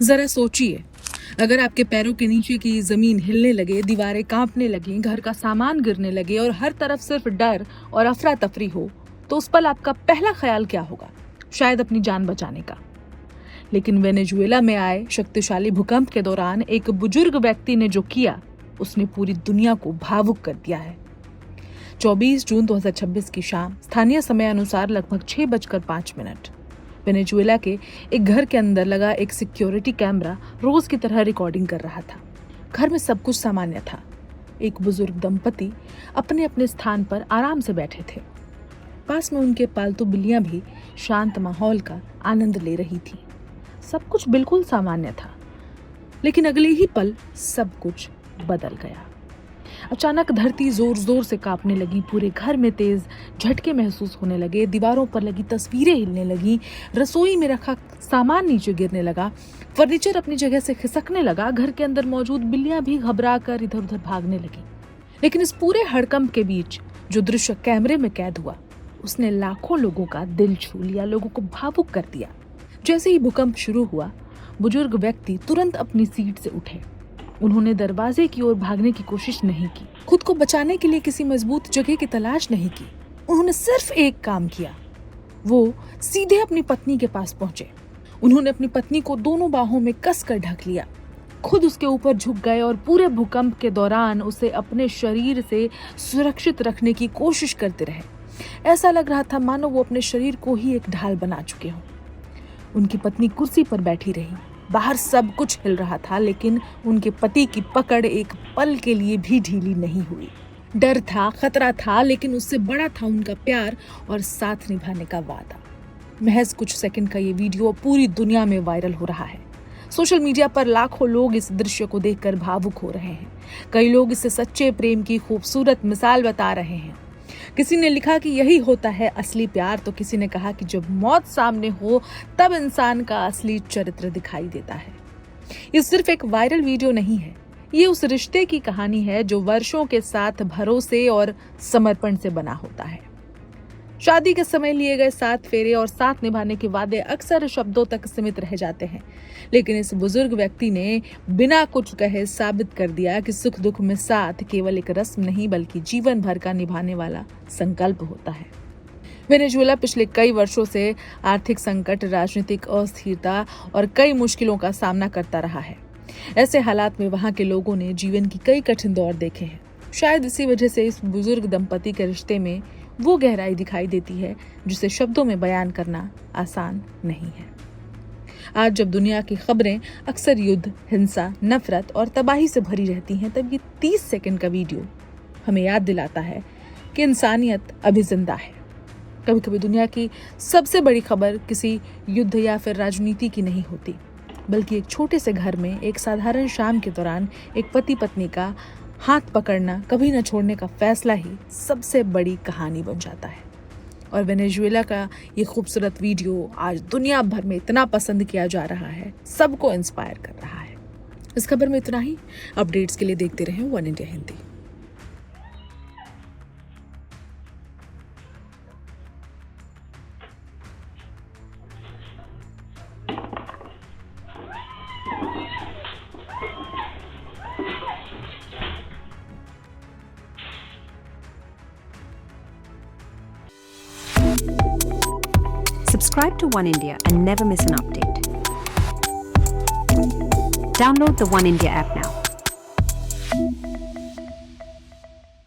जरा सोचिए, अगर आपके पैरों के नीचे की जमीन हिलने लगे, दीवारें कांपने लगें, घर का सामान गिरने लगे और हर तरफ सिर्फ डर और अफरा तफरी हो, तो उस पल आपका पहला ख्याल क्या होगा? शायद अपनी जान बचाने का। लेकिन वेनेजुएला में आए शक्तिशाली भूकंप के दौरान एक बुजुर्ग व्यक्ति ने जो किया, उसने पूरी दुनिया को भावुक कर दिया है। 24 जून 2026 की शाम स्थानीय समय अनुसार लगभग 6:05 वेनेजुएला के एक घर के अंदर लगा एक सिक्योरिटी कैमरा रोज की तरह रिकॉर्डिंग कर रहा था। घर में सब कुछ सामान्य था। एक बुजुर्ग दंपति अपने अपने स्थान पर आराम से बैठे थे। पास में उनके पालतू बिल्लियां भी शांत माहौल का आनंद ले रही थी। सब कुछ बिल्कुल सामान्य था, लेकिन अगले ही पल सब कुछ बदल गया। अचानक धरती जोर जोर से कांपने लगी, पूरे घर में तेज झटके महसूस होने लगे, दीवारों पर लगी तस्वीरें हिलने लगी, रसोई में रखा सामान नीचे गिरने लगा, फर्नीचर अपनी जगह से खिसकने लगा, घर के अंदर मौजूद बिल्लियां भी घबरा कर इधर उधर भागने लगी। लेकिन इस पूरे हड़कंप के बीच जो दृश्य कैमरे में कैद हुआ, उसने लाखों लोगों का दिल छू लिया, लोगों को भावुक कर दिया। जैसे ही भूकंप शुरू हुआ, बुजुर्ग व्यक्ति तुरंत अपनी सीट से उठे। उन्होंने दरवाजे की ओर भागने की कोशिश नहीं की, खुद को बचाने के लिए किसी मजबूत जगह की तलाश नहीं की। उन्होंने सिर्फ एक काम किया, वो सीधे अपनी पत्नी के पास पहुंचे। उन्होंने अपनी पत्नी को दोनों बाहों में कसकर ढक लिया, खुद उसके ऊपर झुक गए और पूरे भूकंप के दौरान उसे अपने शरीर से सुरक्षित रखने की कोशिश करते रहे। ऐसा लग रहा था मानो वो अपने शरीर को ही एक ढाल बना चुके हों। उनकी पत्नी कुर्सी पर बैठी रही। बाहर सब कुछ हिल रहा था, लेकिन उनके पति की पकड़ एक पल के लिए भी ढीली नहीं हुई। डर था, खतरा था, लेकिन उससे बड़ा था उनका प्यार और साथ निभाने का वादा। महज कुछ सेकंड का ये वीडियो पूरी दुनिया में वायरल हो रहा है। सोशल मीडिया पर लाखों लोग इस दृश्य को देखकर भावुक हो रहे हैं। कई लोग इसे सच्चे प्रेम की खूबसूरत मिसाल बता रहे हैं। किसी ने लिखा कि यही होता है असली प्यार, तो किसी ने कहा कि जब मौत सामने हो तब इंसान का असली चरित्र दिखाई देता है। ये सिर्फ एक वायरल वीडियो नहीं है, ये उस रिश्ते की कहानी है जो वर्षों के साथ भरोसे और समर्पण से बना होता है। शादी के समय लिए गए 7 फेरे और साथ निभाने के वादे अक्सर शब्दों तक सीमित रह जाते हैं, लेकिन इस बुजुर्ग व्यक्ति ने बिना कुछ कहे साबित कर दिया कि सुख दुख में साथ केवल एक रस्म नहीं बल्कि जीवन भर का निभाने वाला संकल्प होता है। वेनेजुएला पिछले कई वर्षों से आर्थिक संकट, राजनीतिक अस्थिरता और कई मुश्किलों का सामना करता रहा है। ऐसे हालात में वहां के लोगों ने जीवन की कई कठिन दौर देखे हैं। शायद इसी वजह से इस बुजुर्ग दंपति के रिश्ते में वो गहराई दिखाई देती है जिसे शब्दों में बयान करना आसान नहीं है। आज जब दुनिया की खबरें अक्सर युद्ध, हिंसा, नफरत और तबाही से भरी रहती हैं, तब ये 30 सेकंड का वीडियो हमें याद दिलाता है कि इंसानियत अभी जिंदा है। कभी कभी दुनिया की सबसे बड़ी खबर किसी युद्ध या फिर राजनीति की नहीं होती, बल्कि एक छोटे से घर में एक साधारण शाम के दौरान एक पति पत्नी का हाथ पकड़ना, कभी न छोड़ने का फैसला ही सबसे बड़ी कहानी बन जाता है। और वेनेजुएला का ये खूबसूरत वीडियो आज दुनिया भर में इतना पसंद किया जा रहा है, सबको इंस्पायर कर रहा है। इस खबर में इतना ही। अपडेट्स के लिए देखते रहें one India Hindi. Subscribe to One India and never miss an update. Download the One India app now.